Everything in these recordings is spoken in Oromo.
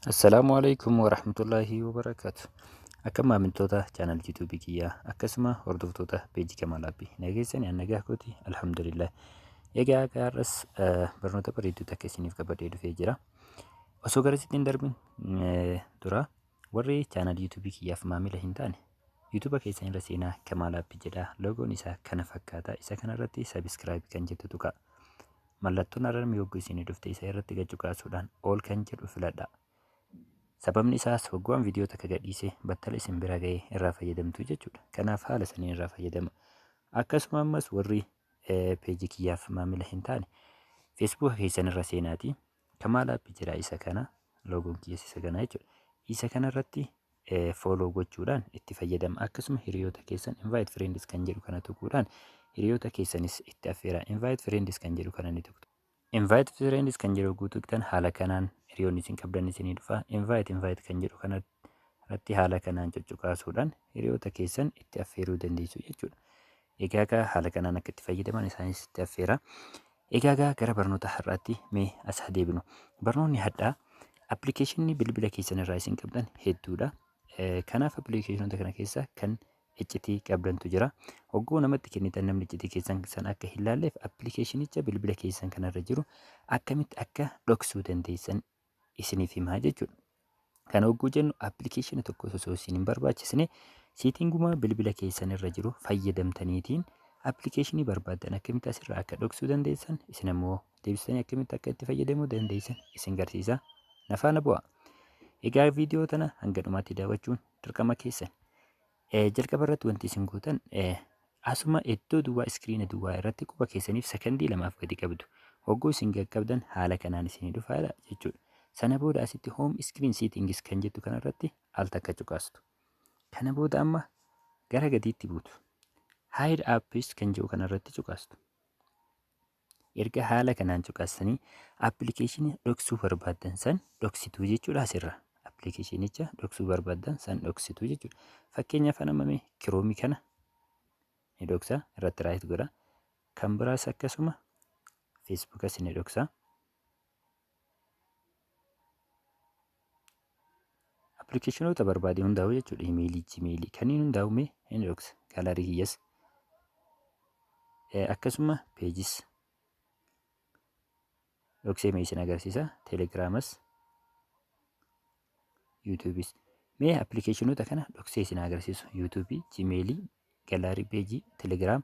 Assalamualaikum warahmatullahi wabarakatuh. Akkam maamiltoota chaanal YouTube kiyyaa akkasuma hordoftoota peejii Kamaal Aappii nageessan nagaa kooti alhamdulillah. Egaa gaarras barnoota bareedduu takka isiniif qabadhee dhufee jira. Osoo garasitti hin darbin dura warri chaanal YouTube kiyyaaf maamila hin taane YouTube keessan irra seenaa Kamaal Aappii jedha. Logoon isaa kana fakkaata. Isa kanarratti subscribe kan jettu tuqa. Mallattoon alarmii yogguu isinii dhufte isa irratti gachuqaasuudhaan ol kan jedhu filadha. Sababni isaas hoggaan viidiyoo takka gadhiisee battala isin bira ga'ee irraa fayyadamtu jechuudha. Kanaaf haala saniin irraa fayyadama. Akkasuma ammas warri peejii kiyyaaf maamila hin taane feesbuuka keessan irra seenaati. Kamaal Aappii jedha isa kana logoon kiyyaas isa kana jechuudha. Isa kanarratti fooloo gochuudhaan itti fayyadama. Akkasuma hiriyoota keessan invite friends kan jedhu kana tuquudhaan hiriyoota keessanis itti affeera. Invite friends kan jedhu kana ni tuqtu. Invite friends kan jedhu guutuudhaan haala kanaan hiriyoonni isin qabdan isinii dhufa. Invite kan jedhu kanarratti haala kanaan cuccuqaasuudhaan hiriyoota keessan itti affeeruu dandeessu jechuudha. Egaa haala kanaan akka itti fayyadaman isaanis itti affeera. Egaa gara barnoota har'aatti mee as deebinu. Barnoonni hadhaa appilikeeshinii bilbila keessan irraa isin qabdan hedduudha. Kanaaf appilikeeshinoota kana keessa kan iccitii qabdantu jira. Hogguu namatti kennitan namni iccitii keessan san akka hin laalleef appilikeeshinicha bilbila keessan kanarra jiru akkamitti akka dhoksuu dandeessan isiniif himaa jechuudha. Kana hogguu jennu appilikeeshina tokko osoo isin hin barbaachisne siitinguma bilbila keessan irra jiru fayyadamtaniitiin appilikeeshinii barbaadan akkamitti asirraa akka dhoksuu dandeessan isin ammoo deebisanii akkamitti akka itti fayyadamuu dandeessan isin garsiisa. Nafaana bu'a. Egaa viidiyoo tana hanga dhumaatti daawwachuun dirqama keessan. Jalqaba irratti wanti isin gootan asuma iddoo duwwaa iskiriina duwwaa irratti quba keessaniif sekondii 2 gadi qabdu. Hogguu isin qaqqabdan haala kanaan isinii dhufa jechuudha. Sana booda asitti home screen settings kan jettu kanarratti al takka cuqaastu. Kana booda amma gara gadiitti buutu. Hide apps kan jedhu kanarratti cuqaastu. Erga haala kanaan cuqaastanii appilikeeshinii dhoksuu barbaadan san dhoksituu jechuudha asirra. Appilikeeshinicha dhoksuu barbaadan san dhoksituu jechuudha. Fakkeenyaaf anamame kiroomii kana ni dhoksa irratti raayit godha. Kan biraas akkasuma feesbuukas ni dhoksa. Appilikeeshinoota barbaade hundaa'u jechuudha. Imeelii, jimeelii kanneen hundaa'u mee ni dhoksa. Gaalarii kiyyas akkasuma peejis dhoksee mee isin agarsiisa. Teelegiraamas yuutuubis mee appilikeeshinoota kana dhoksee isin agarsiisu. Yuutuubii, jimeelii, gaalarii peejii, teelegiraam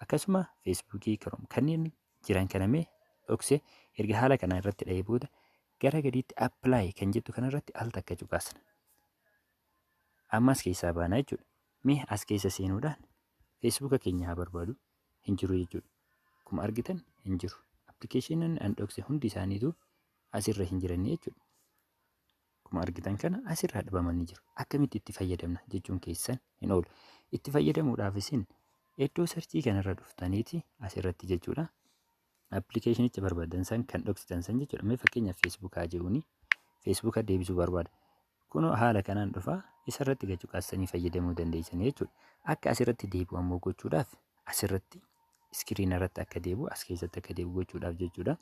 akkasuma feesbuukii, kiroom kanneen jiran kana mee dhoksee erga haala kanaa irratti dha'ee booda gara gadiitti appilaayi kan jettu kanarratti al takka cuqaasna. Ammas keessaa baana jechuudha. Mee as keessa seenuudhaan feesbuuka keenya haa barbaadu hin jiru jechuudha. Akkuma argitan hin jiru. Appilikeeshiniin an dhokse hundi isaaniitu asirra hin jiran jechuudha. Akkuma argitan kana asirraa dhabamanii jiru. Akkamitti itti fayyadamna jechuun keessan hin oolu. Itti fayyadamuudhaaf isin iddoo sarchii kanarra dhuftaniiti asirratti jechuudha. Appilikeeshinicha barbaadan san kan dhoksitan san jechuudha. Mee fakkeenyaaf feesbuukaa jiruuni feesbuuka deebisuu barbaada. Kunoo haala kanaan dhufa isarratti gachuqaasanii fayyadamuu dandeessan jechuudha. Akka asirratti deebi'u ammoo gochuudhaaf asirratti iskiriina irratti akka deebi'u as keessatti akka deebi'u gochuudhaaf jechuudha.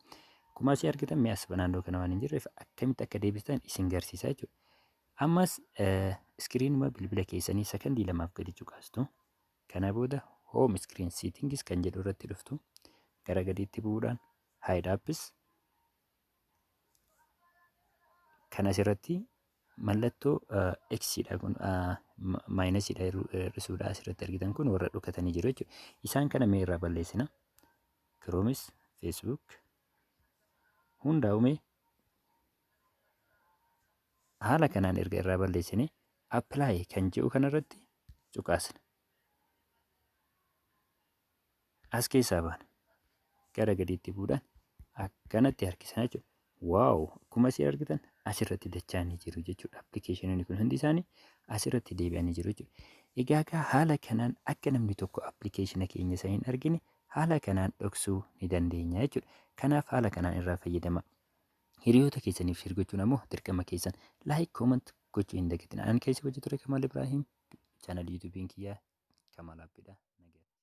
Akkuma asii argitan mee as naannoo kana waan hin jirreef akkamitti akka deebistan isin garsiisa jechuudha. Ammas iskiriinuma bilbila keessanii sekondii 2 gadi cuqaastu. Kana booda home screen settings kan jedhu irratti dhuftu. Gara gadiitti bu'uudhaan hide apps kan asirratti mallattoo X'dha kun maayinasiidha hir'isuudha asirratti argitan kun warra dhukatanii jiru jechuudha. Isaan kana mee irraa balleessina. Kiroomis, feesbuuk hundaa'u mee haala kanaan erga irraa balleessine appilaayi kan jedhu kanarratti cuqaasna. As keessaa baana. Gara gadiitti bu'uudhaan akkanatti harkisana jechuudha. Waaw! Akkuma asii argitan asirratti dacha'anii jiru jechuudha. Appilikeeshinoonni kun hundi isaanii asirratti deebi'anii jiru jechuudha. Egaa haala kanaan akka namni tokko appilikeeshina keenya isa hin argine haala kanaan dhoksuu ni dandeenya jechuudha. Kanaaf haala kanaan irraa fayyadama. Hiriyoota keessaniif share gochuun ammoo dirqama keessan. Laayik, kooment gochuu hin dagatina. Ani keessa hojii ture Kamaal Ibraahim. Chaanal yuutuubiin kiyyaa Kamaal Aappiidha.